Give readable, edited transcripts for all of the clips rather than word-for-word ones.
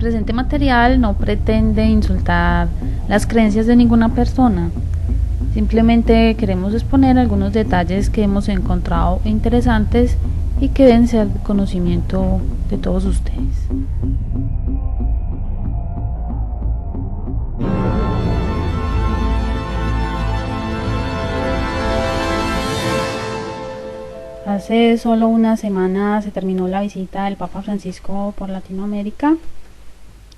presente material no pretende insultar las creencias de ninguna persona. Simplemente queremos exponer algunos detalles que hemos encontrado interesantes y que deben ser de conocimiento de todos ustedes. Hace solo una semana se terminó la visita del Papa Francisco por Latinoamérica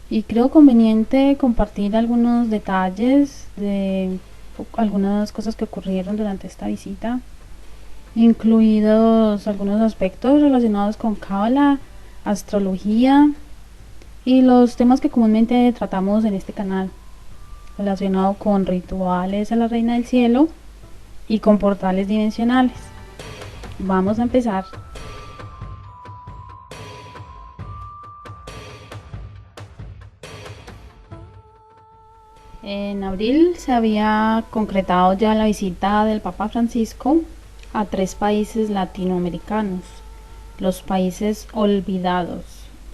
y creo conveniente compartir algunos detalles de algunas cosas que ocurrieron durante esta visita, incluidos algunos aspectos relacionados con Cábala, astrología y los temas que comúnmente tratamos en este canal, relacionado con rituales a la Reina del Cielo y con portales dimensionales. Vamos a empezar. En abril se había concretado ya la visita del Papa Francisco a 3 países latinoamericanos, los países olvidados,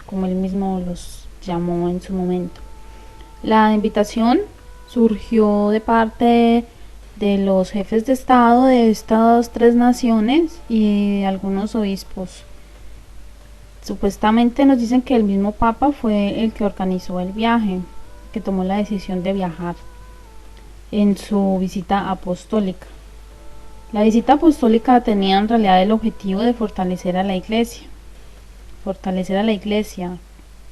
como él mismo los llamó en su momento. La invitación surgió de parte de los jefes de Estado de estas 3 naciones y de algunos obispos. Supuestamente nos dicen que el mismo Papa fue el que organizó el viaje, que tomó la decisión de viajar en su visita apostólica. La visita apostólica tenía en realidad el objetivo de fortalecer a la iglesia,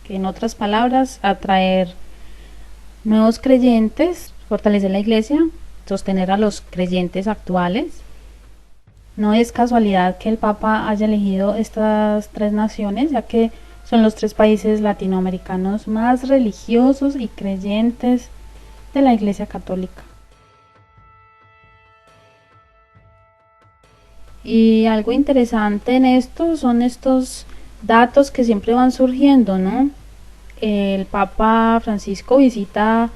que en otras palabras, atraer nuevos creyentes, fortalecer la iglesia, sostener a los creyentes actuales. No es casualidad que el Papa haya elegido estas 3 naciones, ya que son los 3 países latinoamericanos más religiosos y creyentes de la Iglesia Católica. Y algo interesante en esto son estos datos que siempre van surgiendo, ¿no? El Papa Francisco visitaba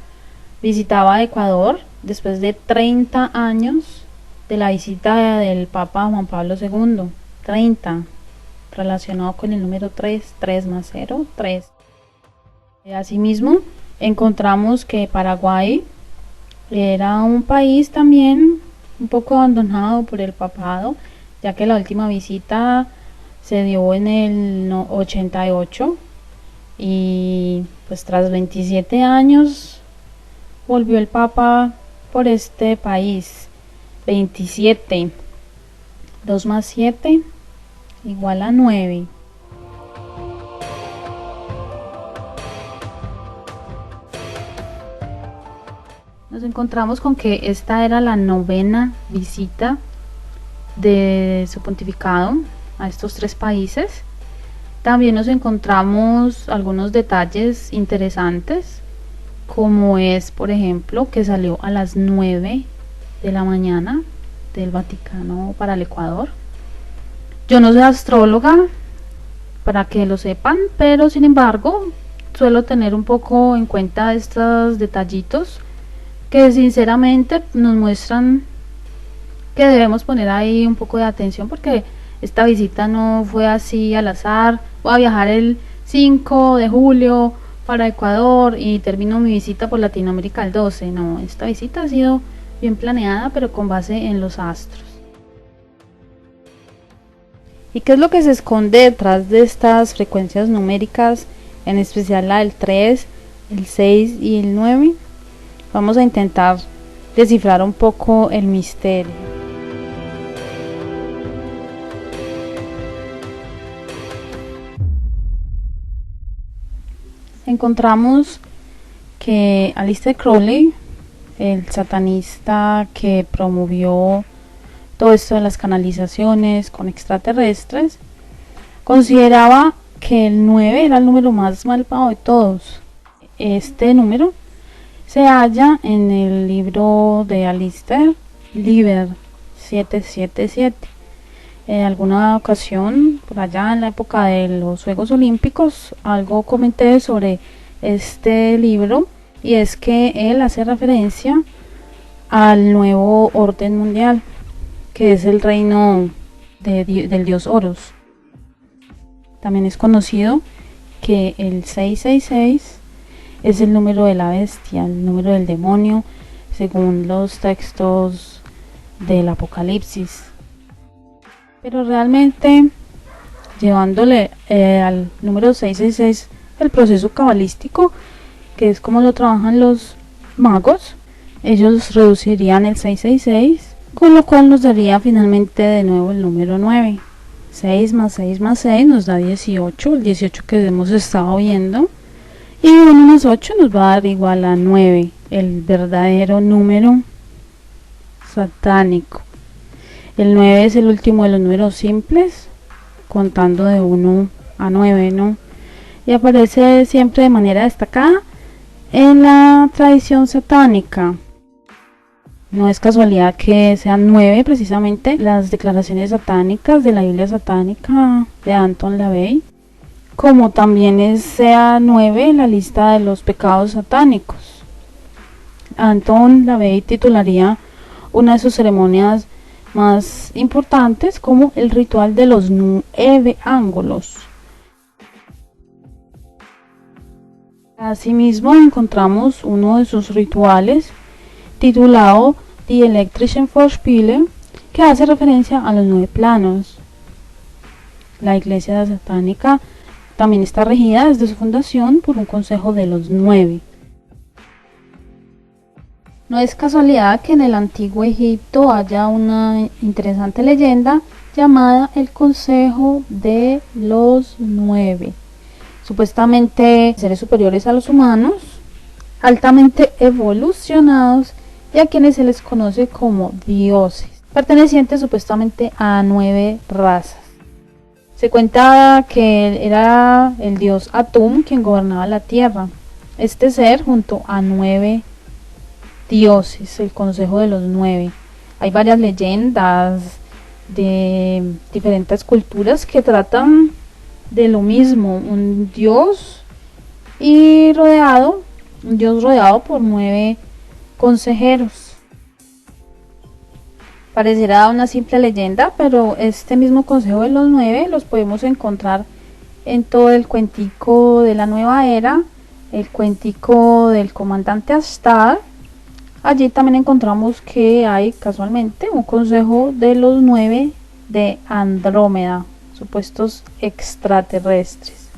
Ecuador después de 30 años de la visita del Papa Juan Pablo II. 30, relacionado con el número 3 más 0, 3. Asimismo, encontramos que Paraguay era un país también un poco abandonado por el papado, ya que la última visita se dio en el 88 y pues tras 27 años volvió el Papa por este país. 27, 2 más 7 igual a 9. Nos encontramos con que esta era la 9ª visita de su pontificado a estos 3 países. También nos encontramos algunos detalles interesantes, como es, por ejemplo, que salió a las 9 de la mañana del Vaticano para el Ecuador. Yo no soy astróloga, para que lo sepan, pero sin embargo suelo tener un poco en cuenta estos detallitos que sinceramente nos muestran que debemos poner ahí un poco de atención, porque esta visita no fue así al azar. Voy a viajar el 5 de julio para Ecuador y termino mi visita por Latinoamérica el 12. No, esta visita ha sido bien planeada, pero con base en los astros. ¿Y qué es lo que se esconde detrás de estas frecuencias numéricas, en especial la del 3, el 6 y el 9? Vamos a intentar descifrar un poco el misterio. Encontramos que Aleister Crowley, el satanista que promovió todo esto de las canalizaciones con extraterrestres, consideraba que el 9 era el número más malvado de todos. Este número se halla en el libro de Aleister, Liber 777. En alguna ocasión, por allá en la época de los Juegos Olímpicos, algo comenté sobre este libro, y es que él hace referencia al nuevo orden mundial, que es el reino del dios Horus. También es conocido que el 666 es el número de la bestia, el número del demonio, según los textos del Apocalipsis. Pero realmente, llevándole al número 666 el proceso cabalístico, que es como lo trabajan los magos, ellos reducirían el 666, con lo cual nos daría finalmente de nuevo el número 9. 6 más 6 más 6 nos da 18, el 18 que hemos estado viendo, y 1 más 8 nos va a dar igual a 9, el verdadero número satánico. El 9 es el último de los números simples, contando de 1 a 9, ¿no? Y aparece siempre de manera destacada en la tradición satánica. No es casualidad que sean 9 precisamente las declaraciones satánicas de la Biblia satánica de Anton LaVey, como también sea 9 la lista de los pecados satánicos. Anton LaVey titularía una de sus ceremonias más importantes como el ritual de los 9 ángulos. Asimismo encontramos uno de sus rituales titulado Die Elektrischen Vorspiele, que hace referencia a los 9 planos. La iglesia satánica también está regida desde su fundación por un consejo de los 9. No es casualidad que en el antiguo Egipto haya una interesante leyenda llamada el Consejo de los 9. Supuestamente seres superiores a los humanos, altamente evolucionados y a quienes se les conoce como dioses, pertenecientes supuestamente a 9 razas. Se cuenta que era el dios Atum quien gobernaba la tierra. Este ser junto a 9 dioses, el consejo de los 9. Hay varias leyendas de diferentes culturas que tratan de lo mismo, un dios rodeado por 9 consejeros. Parecerá una simple leyenda, pero este mismo consejo de los 9 los podemos encontrar en todo el cuentico de la nueva era, el cuentico del comandante Astad. Allí también encontramos que hay casualmente un consejo de los 9 de Andrómeda, supuestos extraterrestres.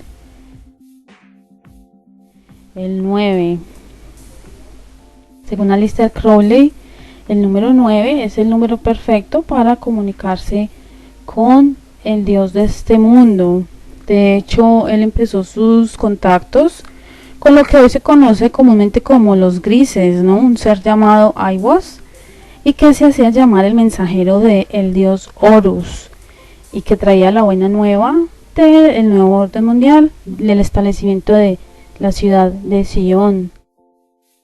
El 9. Según Aleister Crowley, el número 9 es el número perfecto para comunicarse con el Dios de este mundo. De hecho, él empezó sus contactos con lo que hoy se conoce comúnmente como los grises, ¿no? Un ser llamado Aiwass, y que se hacía llamar el mensajero del dios Horus, y que traía la buena nueva del nuevo orden mundial, del establecimiento de la ciudad de Sion.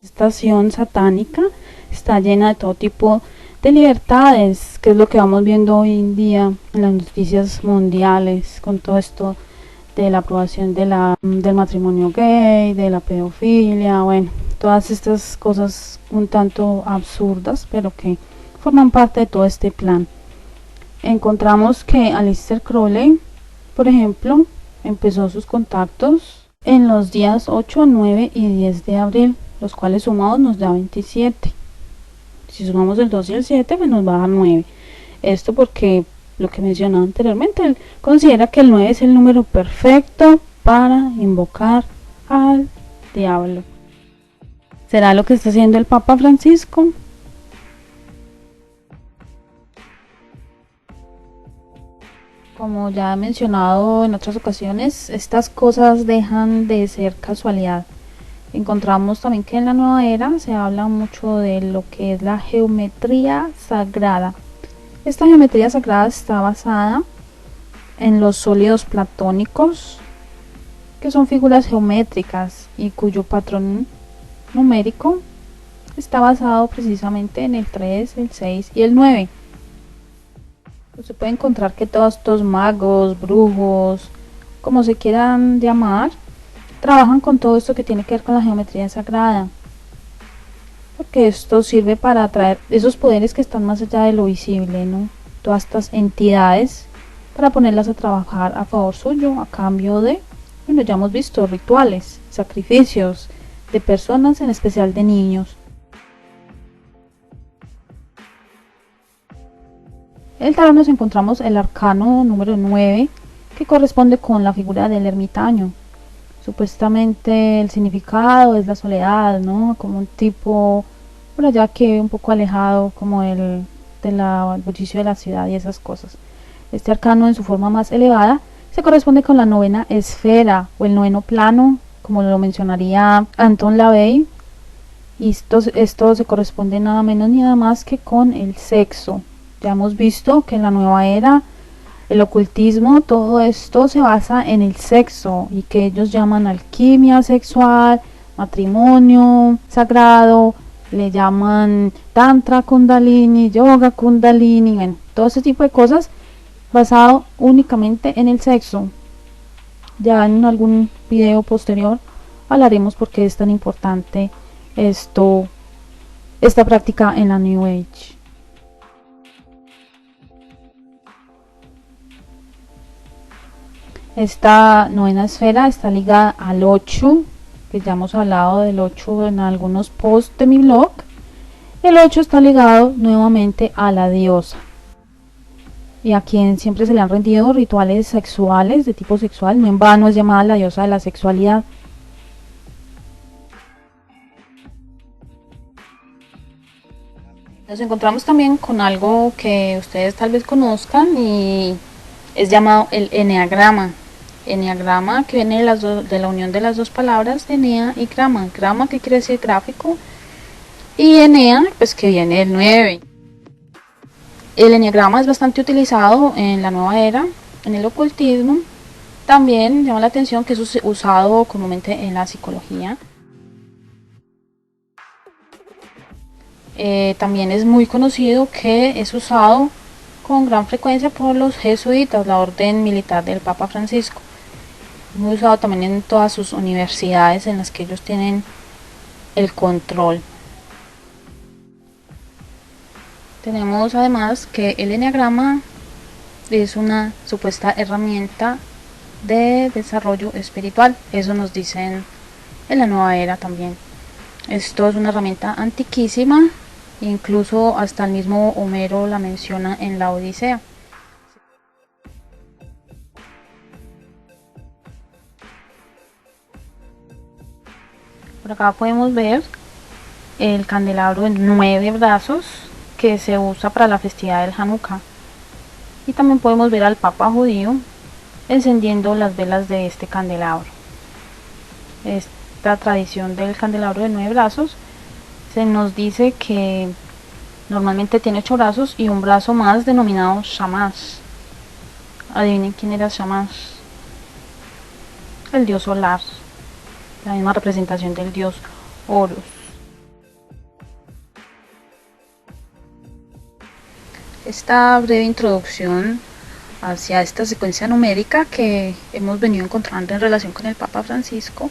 Esta Sion satánica está llena de todo tipo de libertades, que es lo que vamos viendo hoy en día en las noticias mundiales, con todo esto de la aprobación del matrimonio gay, de la pedofilia, bueno, todas estas cosas un tanto absurdas, pero que forman parte de todo este plan. Encontramos que Aleister Crowley, por ejemplo, empezó sus contactos en los días 8, 9 y 10 de abril, los cuales sumados nos da 27. Si sumamos el 2 y el 7, pues nos va a dar 9. Esto porque lo que mencionaba anteriormente, él considera que el 9 es el número perfecto para invocar al diablo. ¿Será lo que está haciendo el Papa Francisco? Como ya he mencionado en otras ocasiones, estas cosas dejan de ser casualidad. Encontramos también que en la nueva era se habla mucho de lo que es la geometría sagrada. Esta geometría sagrada está basada en los sólidos platónicos, que son figuras geométricas y cuyo patrón numérico está basado precisamente en el 3, el 6 y el 9. Se puede encontrar que todos estos magos, brujos, como se quieran llamar, trabajan con todo esto que tiene que ver con la geometría sagrada, porque esto sirve para atraer esos poderes que están más allá de lo visible, ¿no? Todas estas entidades, para ponerlas a trabajar a favor suyo, a cambio de, bueno, ya hemos visto rituales, sacrificios, de personas, en especial de niños. En el tarot nos encontramos el arcano número 9, que corresponde con la figura del ermitaño. Supuestamente el significado es la soledad, ¿no? Como un tipo por allá que un poco alejado como el bullicio de la ciudad y esas cosas. Este arcano en su forma más elevada se corresponde con la novena esfera o el noveno plano, como lo mencionaría Anton LaVey, y esto se corresponde nada menos ni nada más que con el sexo. Ya hemos visto que en la nueva era el ocultismo, todo esto se basa en el sexo y que ellos llaman alquimia sexual, matrimonio sagrado, le llaman tantra kundalini, yoga kundalini, bueno, todo ese tipo de cosas basado únicamente en el sexo. Ya en algún video posterior hablaremos por qué es tan importante esta práctica en la New Age. Esta novena esfera está ligada al 8, que ya hemos hablado del 8 en algunos posts de mi blog. El 8 está ligado nuevamente a la diosa, y a quien siempre se le han rendido rituales sexuales de tipo sexual. No en vano es llamada la diosa de la sexualidad. Nos encontramos también con algo que ustedes tal vez conozcan y es llamado el eneagrama. Eneagrama, que viene de la unión de las dos palabras enea y grama. Grama, que quiere decir gráfico, y enea, pues que viene del 9. El eneagrama es bastante utilizado en la nueva era, en el ocultismo. También llama la atención que es usado comúnmente en la psicología. También es muy conocido que es usado con gran frecuencia por los jesuitas, la orden militar del Papa Francisco. Muy usado también en todas sus universidades en las que ellos tienen el control. Tenemos además que el eneagrama es una supuesta herramienta de desarrollo espiritual. Eso nos dicen en la nueva era también. Esto es una herramienta antiquísima, incluso hasta el mismo Homero la menciona en la Odisea. Por acá podemos ver el candelabro de 9 brazos que se usa para la festividad del Hanukkah. Y también podemos ver al Papa judío encendiendo las velas de este candelabro. Esta tradición del candelabro de 9 brazos se nos dice que normalmente tiene 8 brazos y un brazo más denominado Shamash. Adivinen quién era Shamash. El dios solar, la misma representación del dios Horus. Esta breve introducción hacia esta secuencia numérica que hemos venido encontrando en relación con el Papa Francisco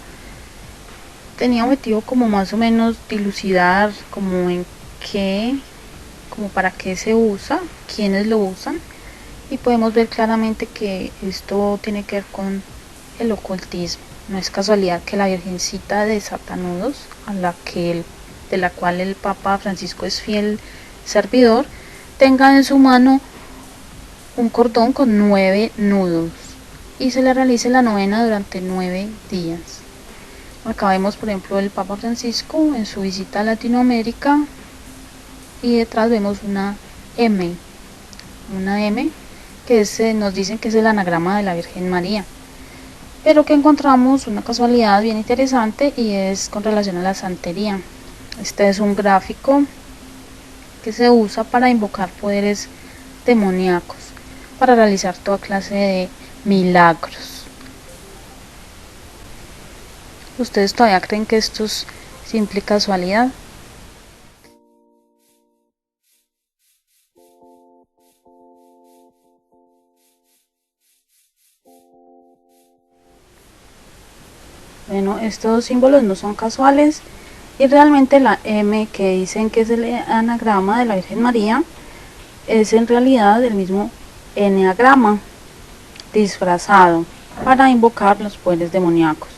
tenía objetivo como más o menos dilucidar como en qué, como para qué se usa, quiénes lo usan, y podemos ver claramente que esto tiene que ver con el ocultismo. No es casualidad que la Virgencita de Satanudos, de la cual el Papa Francisco es fiel servidor, tenga en su mano un cordón con 9 nudos y se le realice la novena durante 9 días. Acá vemos por ejemplo el Papa Francisco en su visita a Latinoamérica y detrás vemos una M que nos dicen que es el anagrama de la Virgen María, pero que encontramos una casualidad bien interesante y es con relación a la santería. Este es un gráfico que se usa para invocar poderes demoníacos, para realizar toda clase de milagros. ¿Ustedes todavía creen que esto es simple casualidad? Bueno, estos símbolos no son casuales y realmente la M que dicen que es el anagrama de la Virgen María es en realidad el mismo eneagrama disfrazado para invocar los poderes demoníacos.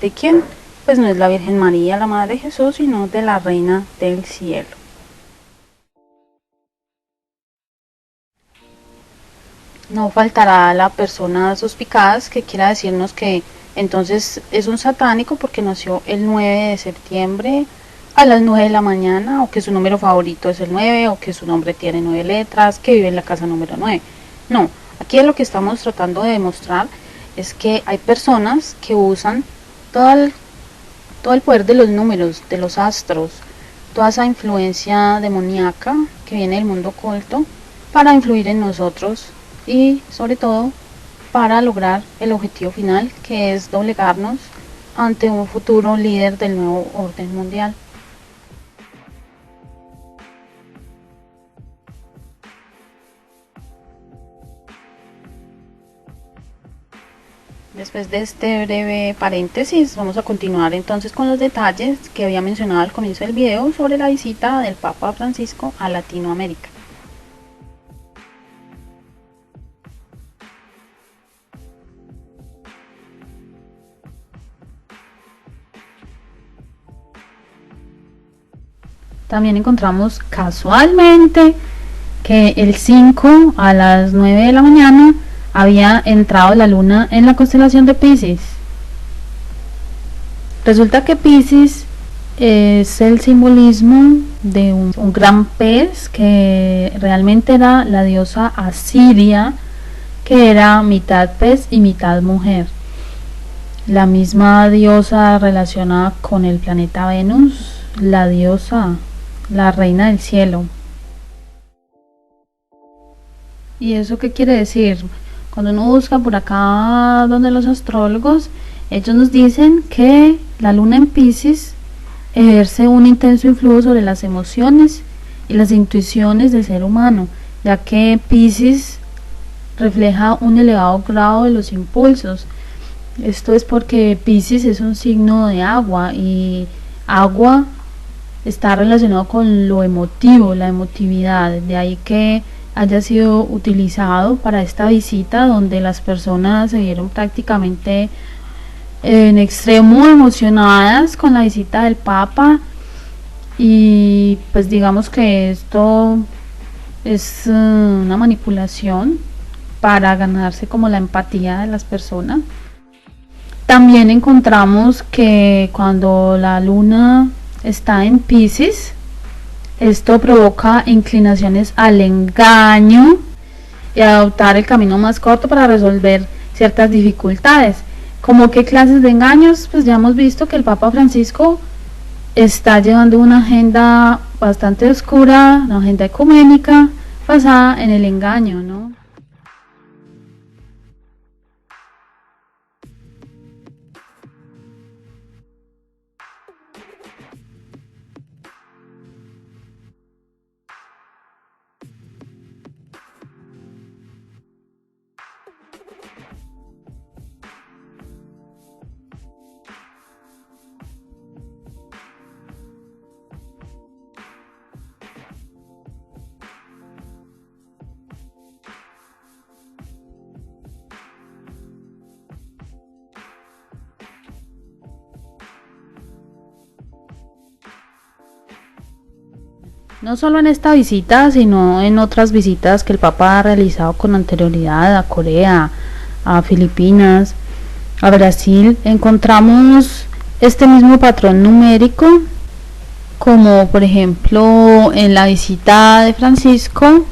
¿De quién? pues no es la Virgen María, la Madre de Jesús, sino de la Reina del Cielo. No faltará la persona suspicaz que quiera decirnos que entonces es un satánico porque nació el 9 de septiembre a las 9 de la mañana, o que su número favorito es el 9, o que su nombre tiene 9 letras, que vive en la casa número 9. No, aquí lo que estamos tratando de demostrar es que hay personas que usan todo el poder de los números, de los astros, toda esa influencia demoníaca que viene del mundo oculto para influir en nosotros y sobre todo para lograr el objetivo final, que es doblegarnos ante un futuro líder del nuevo orden mundial. Después de este breve paréntesis, vamos a continuar entonces con los detalles que había mencionado al comienzo del video sobre la visita del Papa Francisco a Latinoamérica. También encontramos casualmente que el 5 a las 9 de la mañana había entrado la luna en la constelación de Piscis. Resulta que Piscis es el simbolismo de un gran pez que realmente era la diosa Asiria, que era mitad pez y mitad mujer. La misma diosa relacionada con el planeta Venus, la diosa, la reina del cielo. ¿Y eso qué quiere decir? Cuando uno busca por acá donde los astrólogos, ellos nos dicen que la luna en Piscis ejerce un intenso influjo sobre las emociones y las intuiciones del ser humano, ya que Piscis refleja un elevado grado de los impulsos. Esto es porque Piscis es un signo de agua, y agua está relacionado con lo emotivo, la emotividad, de ahí que haya sido utilizado para esta visita, donde las personas se vieron prácticamente en extremo emocionadas con la visita del Papa. Y pues digamos que esto es una manipulación para ganarse como la empatía de las personas. También encontramos que cuando la luna está en Piscis, esto provoca inclinaciones al engaño y a adoptar el camino más corto para resolver ciertas dificultades. ¿Como qué clases de engaños? Pues ya hemos visto que el Papa Francisco está llevando una agenda bastante oscura, una agenda ecuménica basada en el engaño, ¿no? No solo en esta visita, sino en otras visitas que el Papa ha realizado con anterioridad a Corea, a Filipinas, a Brasil, encontramos este mismo patrón numérico, como por ejemplo en la visita de Francisco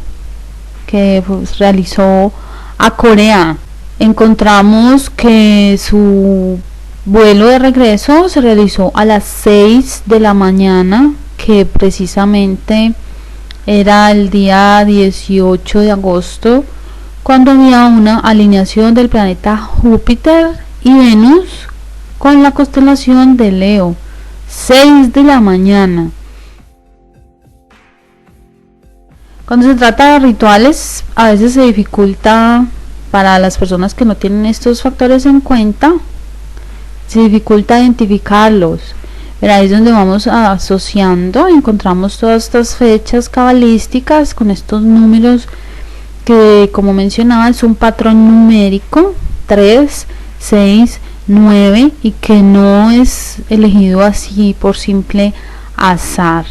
que realizó a Corea. Encontramos que su vuelo de regreso se realizó a las 6 de la mañana, que precisamente era el día 18 de agosto, cuando había una alineación del planeta Júpiter y Venus con la constelación de Leo. 6 de la mañana. Cuando se trata de rituales, a veces se dificulta para las personas que no tienen estos factores en cuenta, se dificulta identificarlos. Pero ahí es donde vamos asociando, encontramos todas estas fechas cabalísticas con estos números que, como mencionaba, es un patrón numérico: 3, 6, 9 y que no es elegido así por simple azar.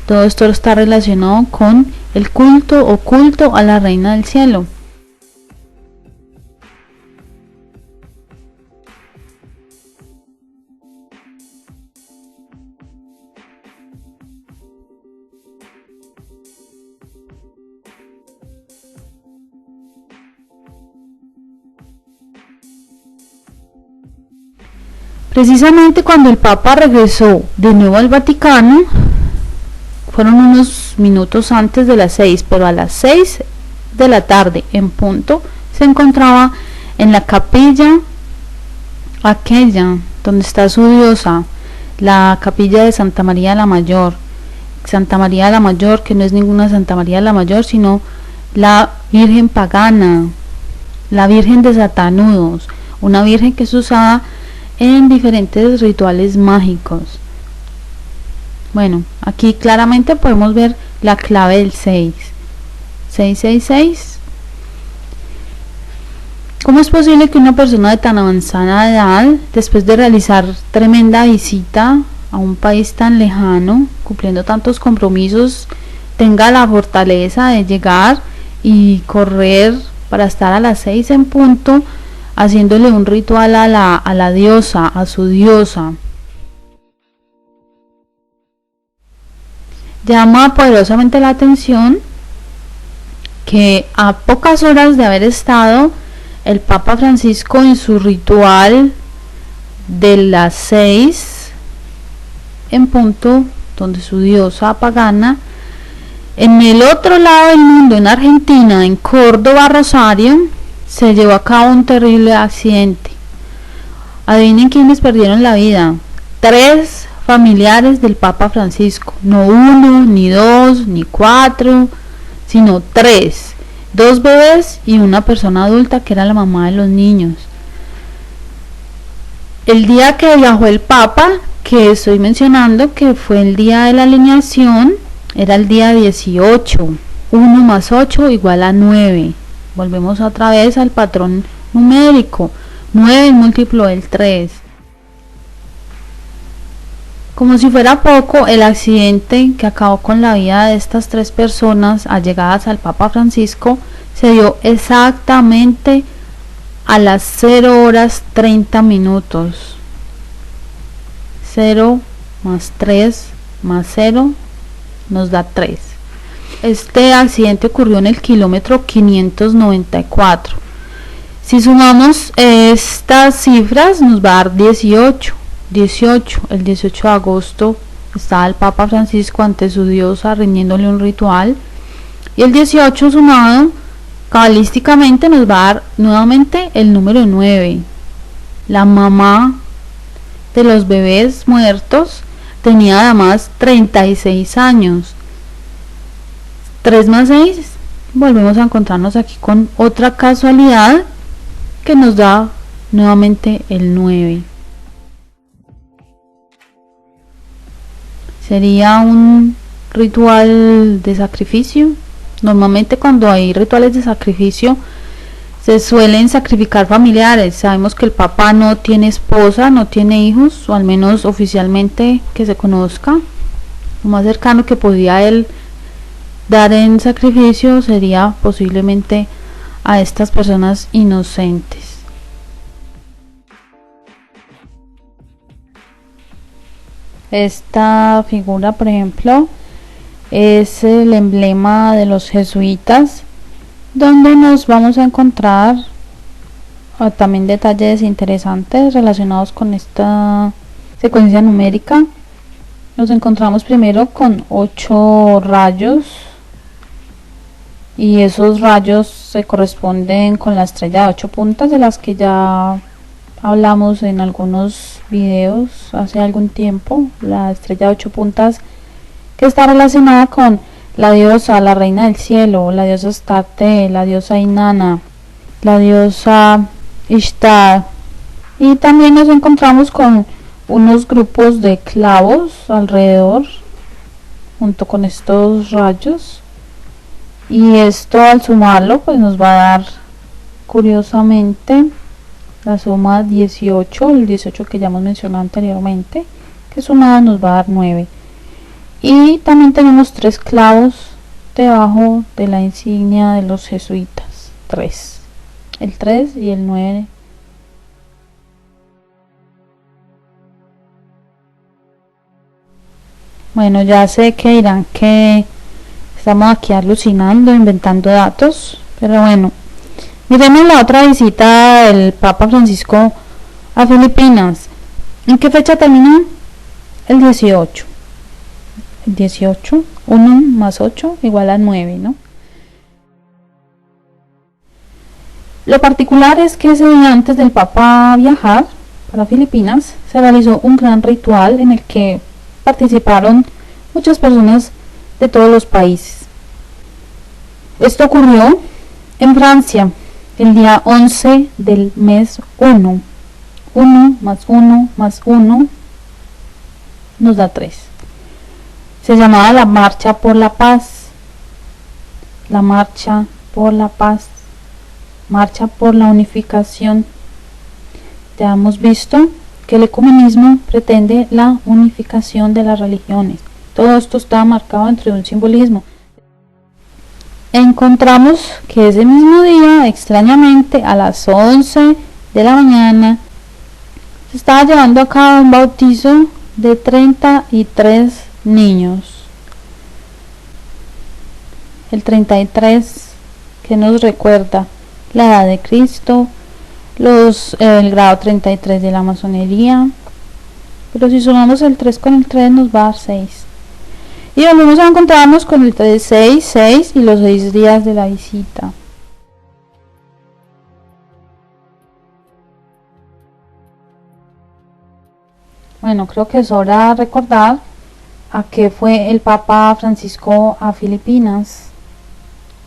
Todo esto está relacionado con el culto o culto a la Reina del Cielo. Precisamente cuando el Papa regresó de nuevo al Vaticano, fueron unos minutos antes de las 6, pero a las 6 de la tarde en punto se encontraba en la capilla aquella donde está su diosa, la capilla de Santa María la Mayor. Santa María la Mayor, que no es ninguna Santa María la Mayor, sino la Virgen pagana, la Virgen de Satanudos, una virgen que es usada en diferentes rituales mágicos. Bueno, aquí claramente podemos ver la clave del 6. 666. ¿Cómo es posible que una persona de tan avanzada edad, después de realizar tremenda visita a un país tan lejano, cumpliendo tantos compromisos, tenga la fortaleza de llegar y correr para estar a las 6 en punto, haciéndole un ritual a la diosa, a su diosa? Llama poderosamente la atención que a pocas horas de haber estado el Papa Francisco en su ritual de las 6 en punto, donde su diosa pagana, en el otro lado del mundo, en Argentina, en Córdoba, Rosario, se llevó a cabo un terrible accidente. Adivinen quiénes perdieron la vida. 3 familiares del Papa Francisco, no 1, ni 2, ni 4, sino 3, 2 bebés y una persona adulta que era la mamá de los niños. El día que viajó el Papa, que estoy mencionando que fue el día de la alineación, era el día 18, 1 más 8 igual a 9. Volvemos otra vez al patrón numérico, 9 es múltiplo del 3. Como si fuera poco, el accidente que acabó con la vida de estas 3 personas allegadas al Papa Francisco se dio exactamente a las 0 horas 30 minutos. 0 más 3 más 0 nos da 3. Este accidente ocurrió en el kilómetro 594. Si sumamos estas cifras nos va a dar 18. El 18 de agosto estaba el Papa Francisco ante su diosa rindiéndole un ritual, y el 18 sumado cabalísticamente nos va a dar nuevamente el número 9. La mamá de los bebés muertos tenía además 36 años. 3 más 6, volvemos a encontrarnos aquí con otra casualidad que nos da nuevamente el 9. Sería un ritual de sacrificio. Normalmente cuando hay rituales de sacrificio se suelen sacrificar familiares. Sabemos que el Papa no tiene esposa, no tiene hijos, o al menos oficialmente que se conozca. Lo más cercano que podía él dar en sacrificio sería posiblemente a estas personas inocentes. Esta figura, por ejemplo, es el emblema de los jesuitas, donde nos vamos a encontrar también detalles interesantes relacionados con esta secuencia numérica. Nos encontramos primero con 8 rayos, y esos rayos se corresponden con la estrella de 8 puntas, de las que ya hablamos en algunos videos hace algún tiempo. La estrella de 8 puntas, que está relacionada con la diosa, la reina del cielo, la diosa Astarte, la diosa Inanna, la diosa Ishtar. Y también nos encontramos con unos grupos de clavos alrededor, junto con estos rayos, y esto al sumarlo pues nos va a dar curiosamente la suma 18, el 18 que ya hemos mencionado anteriormente, que sumado nos va a dar 9. Y también tenemos 3 clavos debajo de la insignia de los jesuitas, 3, el 3 y el 9. Bueno, ya sé que dirán que estamos aquí alucinando, inventando datos, pero bueno, miremos la otra visita del Papa Francisco a Filipinas. ¿En qué fecha terminó? El 18. El 18, 1 más 8 igual a 9, ¿no? Lo particular es que ese día antes del Papa viajar para Filipinas, se realizó un gran ritual en el que participaron muchas personas de todos los países. Esto ocurrió en Francia el día 11 del mes 1. 1 más 1 más 1 nos da 3. Se llamaba la Marcha por la Paz. La Marcha por la Paz. Marcha por la Unificación. Ya hemos visto que el ecumenismo pretende la unificación de las religiones. Todo esto está marcado entre un simbolismo. Encontramos que ese mismo día, extrañamente, a las 11 de la mañana, se estaba llevando a cabo un bautizo de 33 niños. El 33 que nos recuerda la edad de Cristo, el grado 33 de la masonería, pero si sumamos el 3 con el 3 nos va a dar 6. Y volvemos a encontrarnos con el 3, 6, 6 y los 6 días de la visita. Bueno, creo que es hora de recordar a qué fue el Papa Francisco a Filipinas.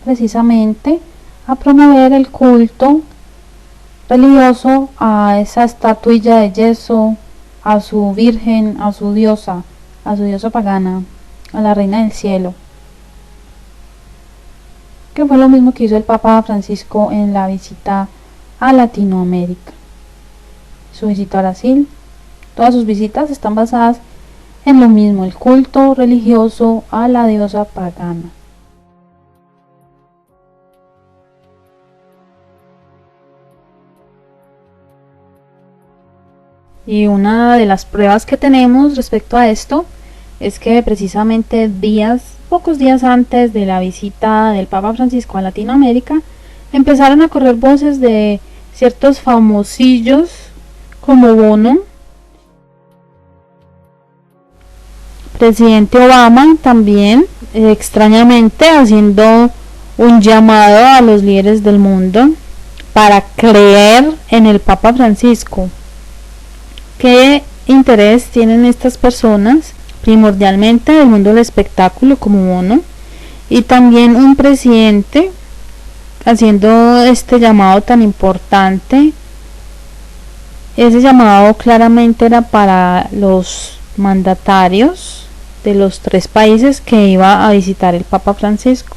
Precisamente a promover el culto religioso a esa estatuilla de yeso, a su virgen, a su diosa pagana, a la reina del cielo, que fue lo mismo que hizo el Papa Francisco en la visita a Latinoamérica, su visita a Brasil. Todas sus visitas están basadas en lo mismo, el culto religioso a la diosa pagana. Y una de las pruebas que tenemos respecto a esto es que precisamente pocos días antes de la visita del Papa Francisco a Latinoamérica, empezaron a correr voces de ciertos famosillos como Bono, presidente Obama también, extrañamente haciendo un llamado a los líderes del mundo para creer en el Papa Francisco. ¿Qué interés tienen estas personas? Primordialmente del mundo del espectáculo como Bono, y también un presidente haciendo este llamado tan importante. Ese llamado claramente era para los mandatarios de los 3 países que iba a visitar el Papa Francisco.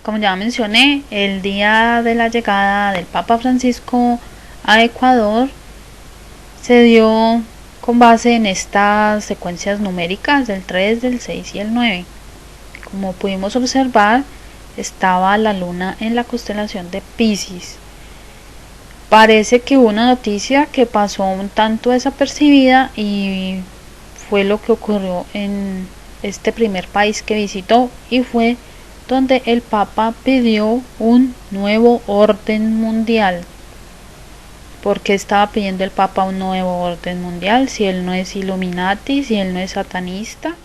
Como ya mencioné, el día de la llegada del Papa Francisco a Ecuador se dio con base en estas secuencias numéricas del 3, del 6 y el 9. Como pudimos observar, estaba la luna en la constelación de Piscis. Parece que hubo una noticia que pasó un tanto desapercibida y fue lo que ocurrió en este primer país que visitó, y fue donde el Papa pidió un nuevo orden mundial. ¿Por qué estaba pidiendo el Papa un nuevo orden mundial si él no es Illuminati, si él no es satanista?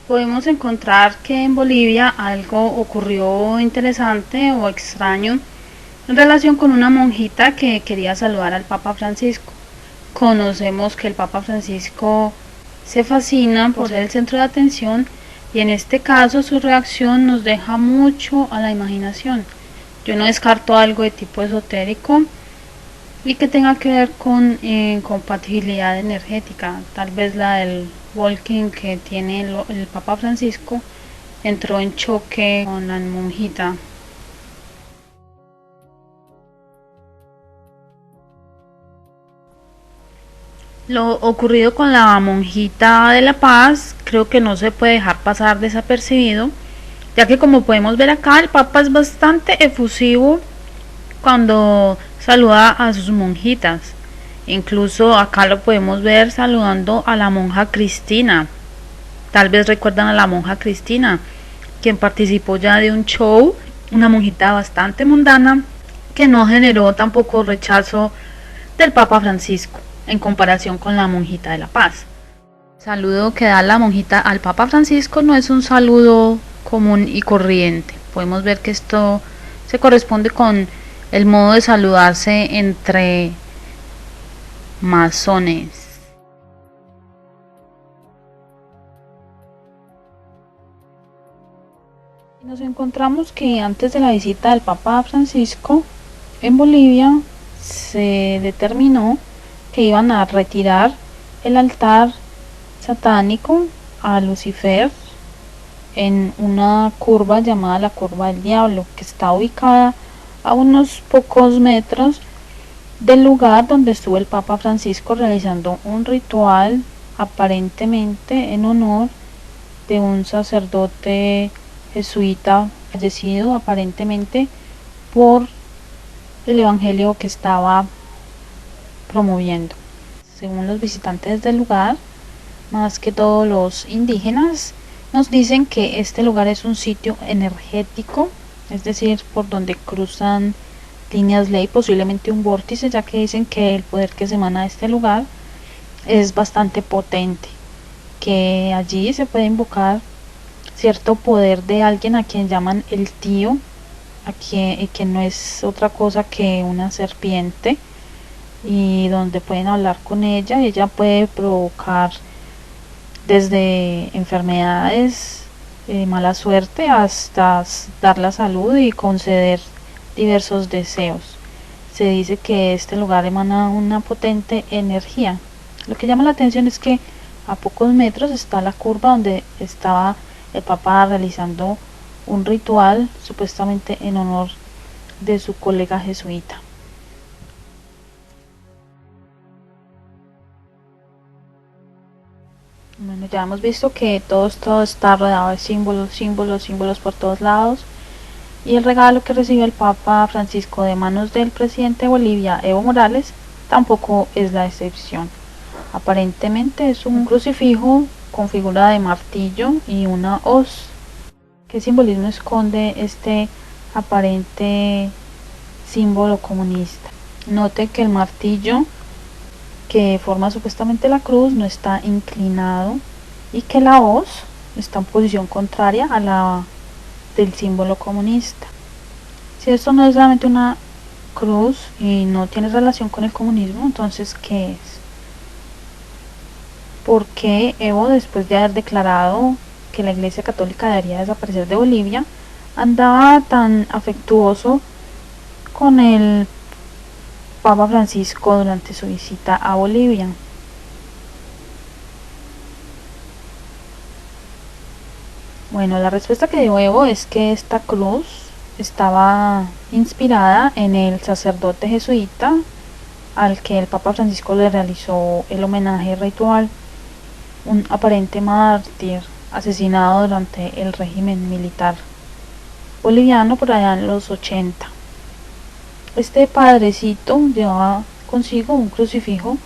Podemos encontrar que en Bolivia algo ocurrió interesante o extraño, en relación con una monjita que quería saludar al Papa Francisco. Conocemos que el Papa Francisco se fascina por ser el centro de atención y en este caso su reacción nos deja mucho a la imaginación. Yo no descarto algo de tipo esotérico y que tenga que ver con compatibilidad energética. Tal vez la del walking que tiene el Papa Francisco entró en choque con la monjita. Lo ocurrido con la monjita de La Paz creo que no se puede dejar pasar desapercibido, ya que como podemos ver acá el Papa es bastante efusivo cuando saluda a sus monjitas. Incluso acá lo podemos ver saludando a la monja Cristina. Tal vez recuerdan a la monja Cristina, quien participó ya de un show, una monjita bastante mundana que no generó tampoco rechazo del Papa Francisco en comparación con la monjita de La Paz. El saludo que da la monjita al Papa Francisco no es un saludo común y corriente. Podemos ver que esto se corresponde con el modo de saludarse entre masones. Nos encontramos que antes de la visita del Papa Francisco en Bolivia se determinó que iban a retirar el altar satánico a Lucifer en una curva llamada la curva del diablo, que está ubicada a unos pocos metros del lugar donde estuvo el Papa Francisco realizando un ritual aparentemente en honor de un sacerdote jesuita fallecido aparentemente por el evangelio que estaba promoviendo. Según los visitantes del lugar, más que todos los indígenas, nos dicen que este lugar es un sitio energético, es decir, por donde cruzan líneas ley, posiblemente un vórtice, ya que dicen que el poder que se emana de este lugar es bastante potente, que allí se puede invocar cierto poder de alguien a quien llaman el tío, que no es otra cosa que una serpiente, y donde pueden hablar con ella. Ella puede provocar desde enfermedades, mala suerte, hasta dar la salud y conceder diversos deseos. Se dice que este lugar emana una potente energía. Lo que llama la atención es que a pocos metros está la curva donde estaba el Papa realizando un ritual supuestamente en honor de su colega jesuita. Bueno, ya hemos visto que todo está rodeado de símbolos por todos lados. Y el regalo que recibió el Papa Francisco de manos del presidente de Bolivia, Evo Morales, tampoco es la excepción. Aparentemente es un crucifijo con figura de martillo y una hoz. ¿Qué simbolismo esconde este aparente símbolo comunista? Note que el martillo que forma supuestamente la cruz no está inclinado y que la hoz está en posición contraria a la del símbolo comunista. Si esto no es realmente una cruz y no tiene relación con el comunismo, entonces ¿qué es? ¿Por qué Evo, después de haber declarado que la Iglesia Católica debería desaparecer de Bolivia, andaba tan afectuoso con el Papa Francisco durante su visita a Bolivia? Bueno, la respuesta que dio Evo es que esta cruz estaba inspirada en el sacerdote jesuita al que el Papa Francisco le realizó el homenaje ritual, un aparente mártir asesinado durante el régimen militar boliviano por allá en los 80. Este padrecito llevaba consigo un crucifijo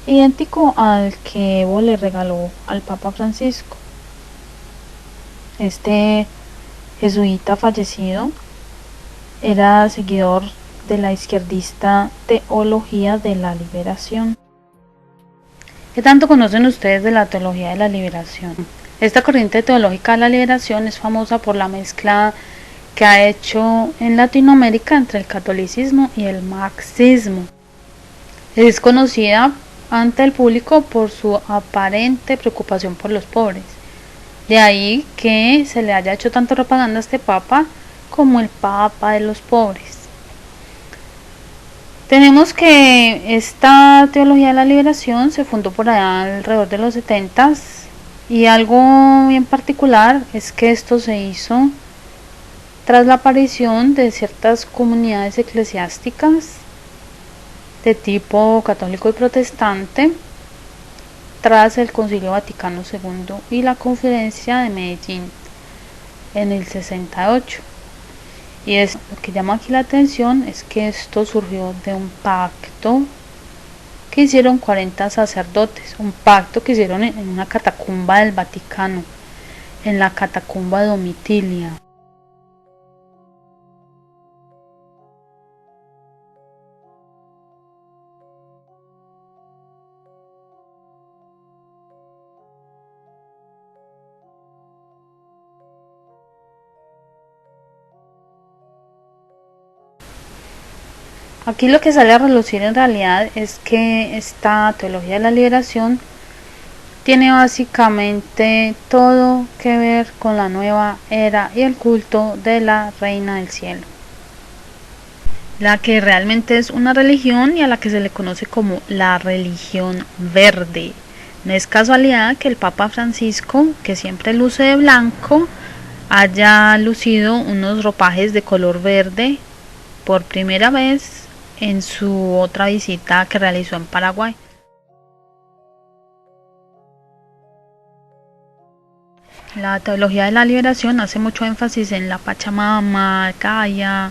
idéntico al que Evo le regaló al Papa Francisco. Este jesuita fallecido era seguidor de la izquierdista Teología de la Liberación. ¿Qué tanto conocen ustedes de la Teología de la Liberación? Esta corriente teológica de la liberación es famosa por la mezcla que ha hecho en Latinoamérica entre el catolicismo y el marxismo. Es conocida ante el público por su aparente preocupación por los pobres. De ahí que se le haya hecho tanta propaganda a este papa como el papa de los pobres. Tenemos que esta teología de la liberación se fundó por allá alrededor de los 70s, y algo bien particular es que esto se hizo tras la aparición de ciertas comunidades eclesiásticas de tipo católico y protestante tras el Concilio Vaticano II y la Conferencia de Medellín en el 68. Y es lo que llama aquí la atención es que esto surgió de un pacto que hicieron 40 sacerdotes, un pacto que hicieron en una catacumba del Vaticano, en la catacumba Domitilia. Aquí lo que sale a relucir en realidad es que esta teología de la liberación tiene básicamente todo que ver con la nueva era y el culto de la Reina del Cielo, la que realmente es una religión y a la que se le conoce como la religión verde. No es casualidad que el Papa Francisco, que siempre luce de blanco, haya lucido unos ropajes de color verde por primera vez en su otra visita que realizó en Paraguay. La teología de la liberación hace mucho énfasis en la Pachamama, Gaia,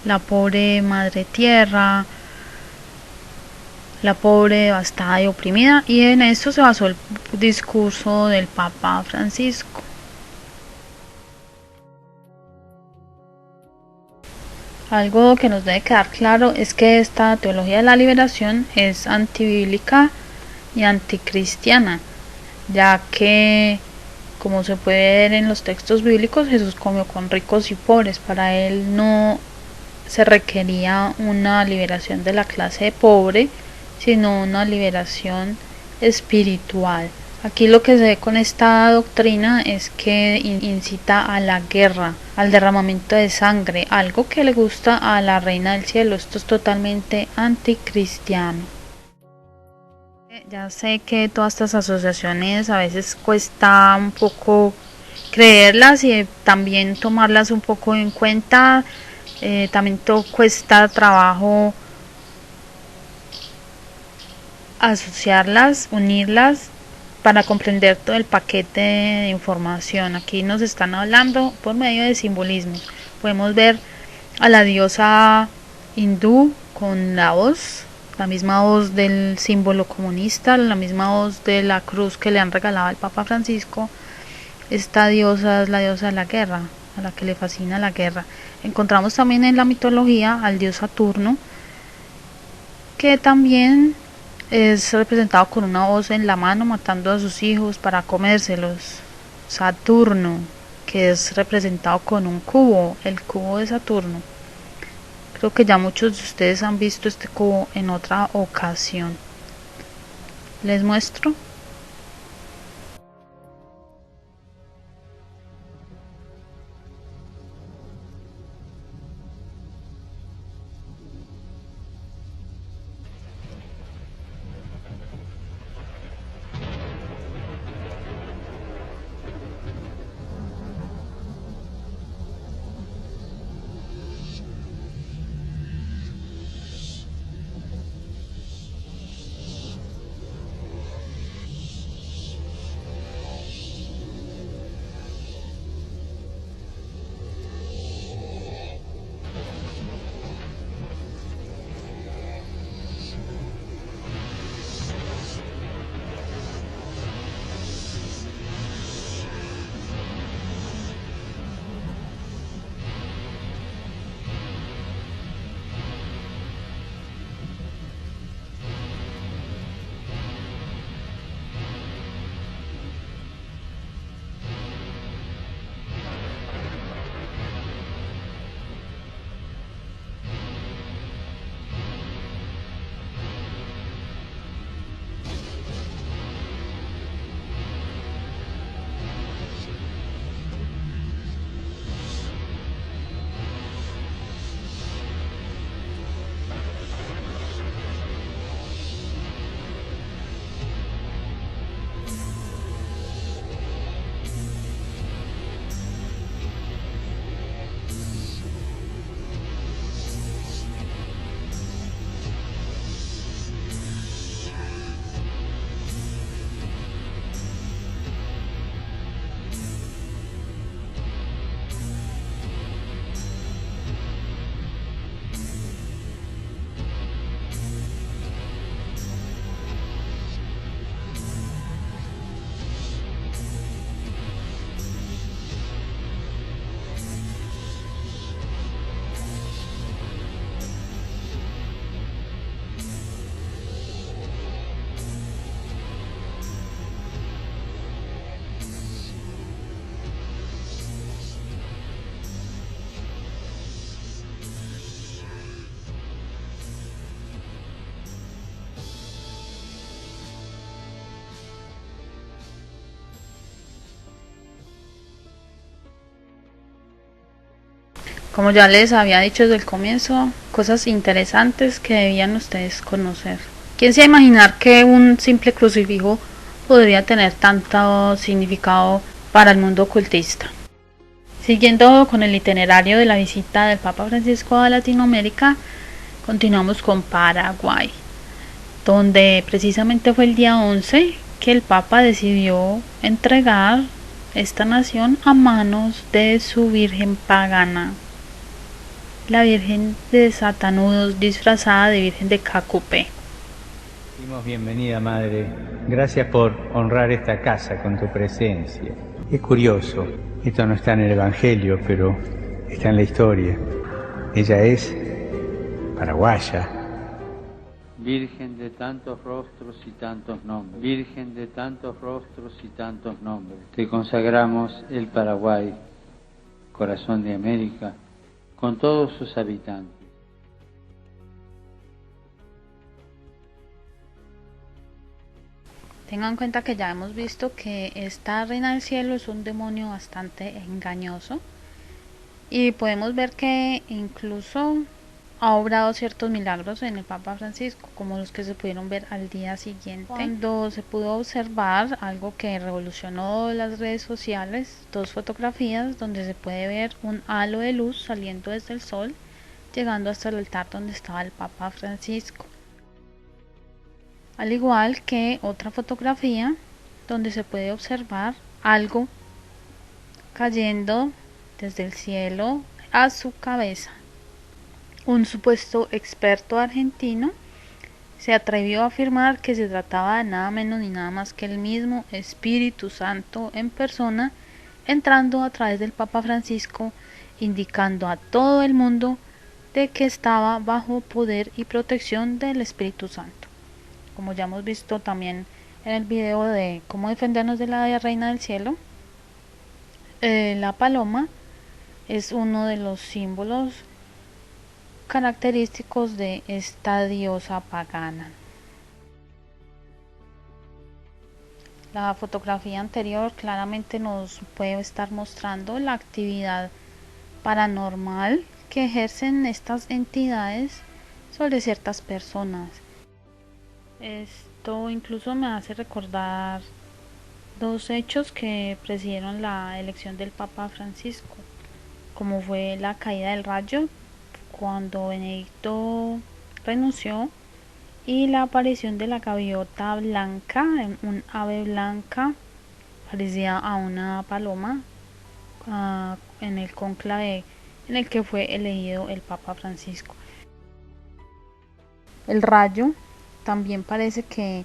la pobre madre tierra, la pobre devastada y oprimida, y en esto se basó el discurso del Papa Francisco. Algo que nos debe quedar claro es que esta teología de la liberación es antibíblica y anticristiana, ya que, como se puede ver en los textos bíblicos, Jesús comió con ricos y pobres. Para él no se requería una liberación de la clase pobre, sino una liberación espiritual. Aquí lo que se ve con esta doctrina es que incita a la guerra, al derramamiento de sangre, algo que le gusta a la Reina del Cielo. Esto es totalmente anticristiano. Ya sé que todas estas asociaciones a veces cuesta un poco creerlas y también tomarlas un poco en cuenta. También cuesta trabajo asociarlas, unirlas para comprender todo el paquete de información. Aquí nos están hablando por medio de simbolismos. Podemos ver a la diosa hindú con la hoz, la misma hoz del símbolo comunista, la misma hoz de la cruz que le han regalado al Papa Francisco. Esta diosa es la diosa de la guerra, a la que le fascina la guerra. Encontramos también en la mitología al dios Saturno, que también es representado con una hoz en la mano matando a sus hijos para comérselos. Saturno, que es representado con un cubo, el cubo de Saturno. Creo que ya muchos de ustedes han visto este cubo en otra ocasión. Les muestro. Como ya les había dicho desde el comienzo, cosas interesantes que debían ustedes conocer. ¿Quién se iba a imaginar que un simple crucifijo podría tener tanto significado para el mundo ocultista? Siguiendo con el itinerario de la visita del Papa Francisco a Latinoamérica, continuamos con Paraguay, donde precisamente fue el día 11 que el Papa decidió entregar esta nación a manos de su Virgen pagana, la Virgen de Satanudos, disfrazada de Virgen de Cacupé. Bienvenida, Madre. Gracias por honrar esta casa con tu presencia. Es curioso, esto no está en el Evangelio, pero está en la historia. Ella es paraguaya. Virgen de tantos rostros y tantos nombres, Virgen de tantos rostros y tantos nombres, te consagramos el Paraguay, corazón de América, con todos sus habitantes. Tengan en cuenta que ya hemos visto que esta Reina del Cielo es un demonio bastante engañoso y podemos ver que incluso ha obrado ciertos milagros en el Papa Francisco, como los que se pudieron ver al día siguiente, cuando se pudo observar algo que revolucionó las redes sociales, dos fotografías donde se puede ver un halo de luz saliendo desde el sol, llegando hasta el altar donde estaba el Papa Francisco. Al igual que otra fotografía donde se puede observar algo cayendo desde el cielo a su cabeza. Un supuesto experto argentino se atrevió a afirmar que se trataba de nada menos ni nada más que el mismo Espíritu Santo en persona, entrando a través del Papa Francisco, indicando a todo el mundo de que estaba bajo poder y protección del Espíritu Santo. Como ya hemos visto también en el video de cómo defendernos de la Reina del Cielo, la paloma es uno de los símbolos característicos de esta diosa pagana. La fotografía anterior claramente nos puede estar mostrando la actividad paranormal que ejercen estas entidades sobre ciertas personas. Esto incluso me hace recordar dos hechos que presidieron la elección del Papa Francisco, como fue la caída del rayo cuando Benedicto renunció y la aparición de la gaviota blanca, un ave blanca parecida a una paloma, en el cónclave en el que fue elegido el Papa Francisco. El rayo también parece que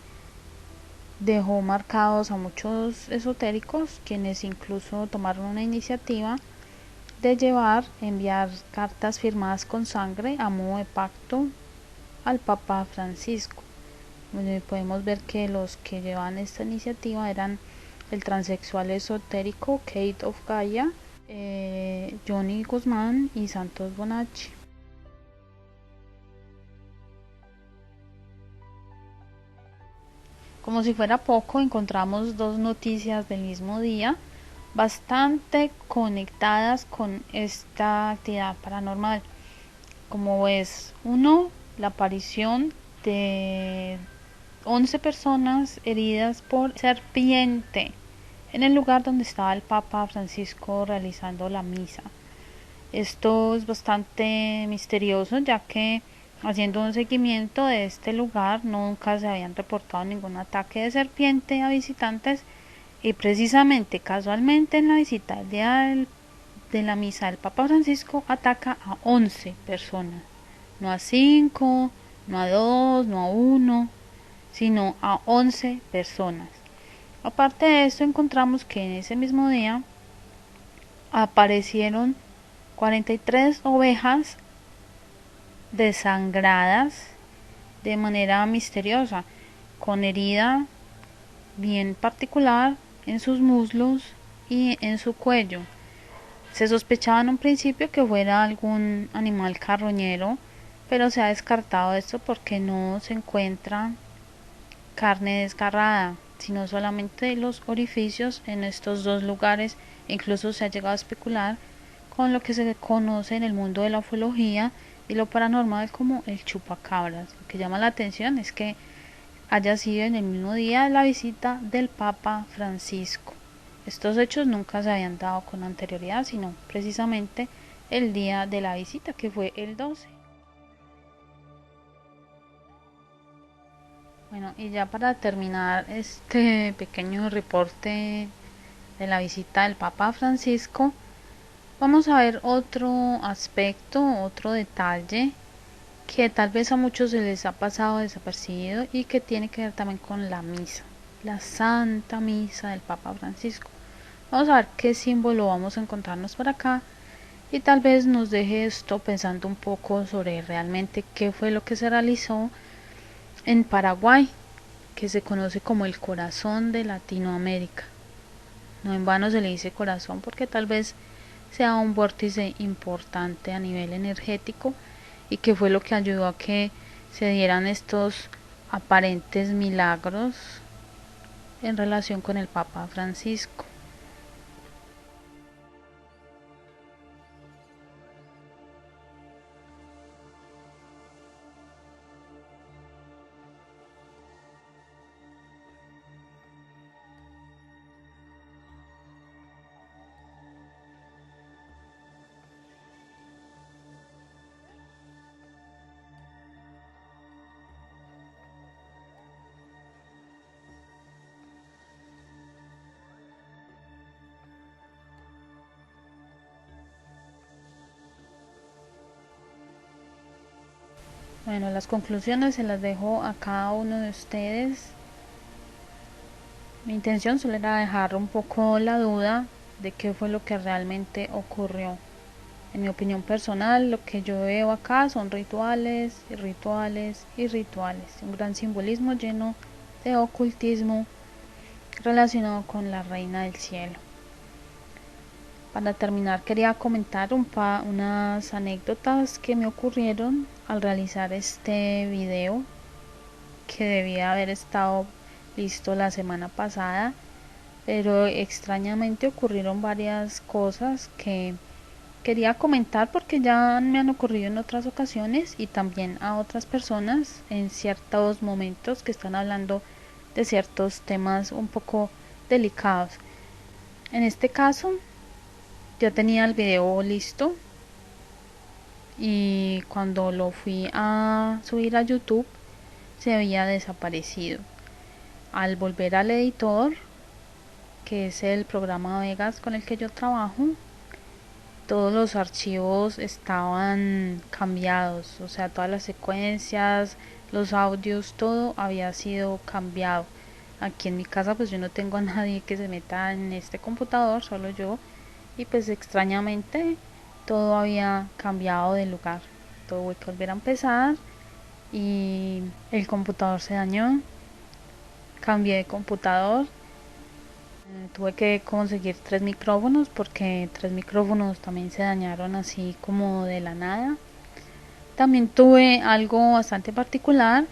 dejó marcados a muchos esotéricos, quienes incluso tomaron una iniciativa de enviar cartas firmadas con sangre a modo de pacto al Papa Francisco. Podemos ver que los que llevan esta iniciativa eran el transexual esotérico Kate of Gaia, Johnny Guzmán y Santos Bonacci. Como si fuera poco, encontramos dos noticias del mismo día bastante conectadas con esta actividad paranormal, como es uno, la aparición de 11 personas heridas por serpiente en el lugar donde estaba el Papa Francisco realizando la misa. Esto es bastante misterioso, ya que haciendo un seguimiento de este lugar nunca se habían reportado ningún ataque de serpiente a visitantes, y precisamente casualmente en la visita del día de la misa del Papa Francisco ataca a 11 personas, no a 5, no a 2, no a 1, sino a 11 personas. Aparte de esto, encontramos que en ese mismo día aparecieron 43 ovejas desangradas de manera misteriosa, con herida bien particular en sus muslos y en su cuello. Se sospechaba en un principio que fuera algún animal carroñero, pero se ha descartado esto porque no se encuentra carne desgarrada, sino solamente los orificios en estos dos lugares. Incluso se ha llegado a especular con lo que se conoce en el mundo de la ufología y lo paranormal como el chupacabras. Lo que llama la atención es que haya sido en el mismo día de la visita del Papa Francisco. Estos hechos nunca se habían dado con anterioridad, sino precisamente el día de la visita, que fue el 12. Bueno, y ya para terminar este pequeño reporte de la visita del Papa Francisco, vamos a ver otro aspecto, otro detalle que tal vez a muchos se les ha pasado desapercibido y que tiene que ver también con la misa, la Santa Misa del Papa Francisco. Vamos a ver qué símbolo vamos a encontrarnos por acá y tal vez nos deje esto pensando un poco sobre realmente qué fue lo que se realizó en Paraguay, que se conoce como el corazón de Latinoamérica. No en vano se le dice corazón porque tal vez sea un vórtice importante a nivel energético y que fue lo que ayudó a que se dieran estos aparentes milagros en relación con el Papa Francisco. Bueno, las conclusiones se las dejo a cada uno de ustedes. Mi intención solo era dejar un poco la duda de qué fue lo que realmente ocurrió. En mi opinión personal, lo que yo veo acá son rituales y rituales y rituales. Un gran simbolismo lleno de ocultismo relacionado con la Reina del Cielo. Para terminar, quería comentar unas anécdotas que me ocurrieron al realizar este video, que debía haber estado listo la semana pasada, pero extrañamente ocurrieron varias cosas que quería comentar porque ya me han ocurrido en otras ocasiones y también a otras personas en ciertos momentos que están hablando de ciertos temas un poco delicados. En este caso, ya tenía el video listo y cuando lo fui a subir a YouTube se había desaparecido. Al volver al editor, que es el programa Vegas con el que yo trabajo, todos los archivos estaban cambiados, o sea, todas las secuencias, los audios, todo había sido cambiado. Aquí en mi casa pues yo no tengo a nadie que se meta en este computador, solo yo, y pues extrañamente todo había cambiado de lugar. Tuve que volver a empezar y el computador se dañó. Cambié de computador. Tuve que conseguir 3 micrófonos porque 3 micrófonos también se dañaron así como de la nada. También tuve algo bastante particular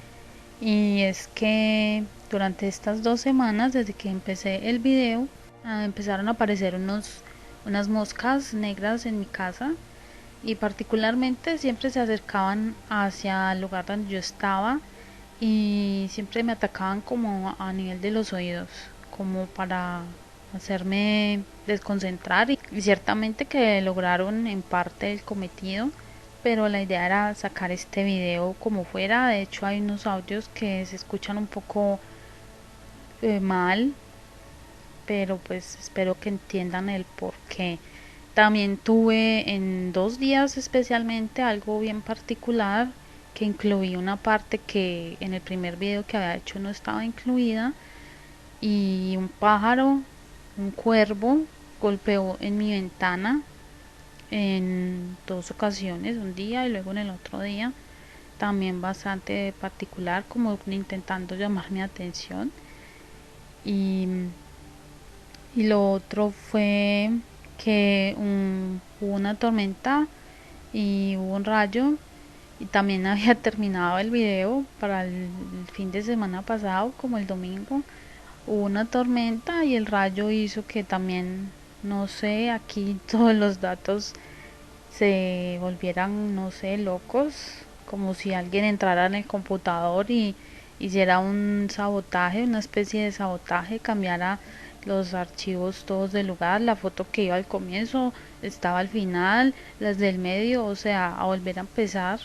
y es que durante estas 2 semanas desde que empecé el video empezaron a aparecer unas moscas negras en mi casa y particularmente siempre se acercaban hacia el lugar donde yo estaba y siempre me atacaban como a nivel de los oídos, como para hacerme desconcentrar y ciertamente que lograron en parte el cometido, pero la idea era sacar este video como fuera. De hecho hay unos audios que se escuchan un poco mal, pero pues espero que entiendan el porqué. También tuve en 2 días especialmente algo bien particular que incluí una parte que en el primer video que había hecho no estaba incluida y un pájaro, un cuervo, golpeó en mi ventana en 2 ocasiones, un día y luego en el otro día, también bastante particular, como intentando llamar mi atención. Y lo otro fue que hubo una tormenta y hubo un rayo y también había terminado el video para el fin de semana pasado, como el domingo. Hubo una tormenta y el rayo hizo que también, no sé, aquí todos los datos se volvieran, no sé, locos, como si alguien entrara en el computador y hiciera un sabotaje, una especie de sabotaje, cambiara los archivos todos del lugar, la foto que iba al comienzo estaba al final, las del medio, o sea, a volver a empezar.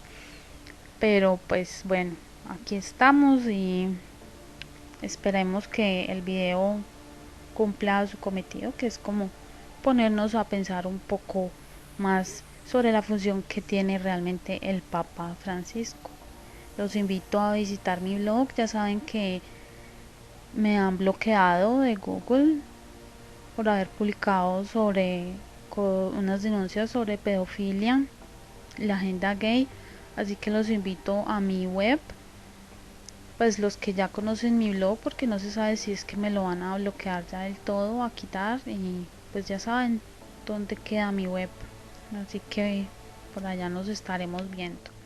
Pero pues bueno, aquí estamos y esperemos que el video cumpla su cometido, que es como ponernos a pensar un poco más sobre la función que tiene realmente el Papa Francisco. Los invito a visitar mi blog, ya saben que me han bloqueado de Google por haber publicado sobre unas denuncias sobre pedofilia, la agenda gay, así que los invito a mi web, pues los que ya conocen mi blog, porque no se sabe si es que me lo van a bloquear ya del todo, a quitar, y pues ya saben dónde queda mi web, así que por allá nos estaremos viendo.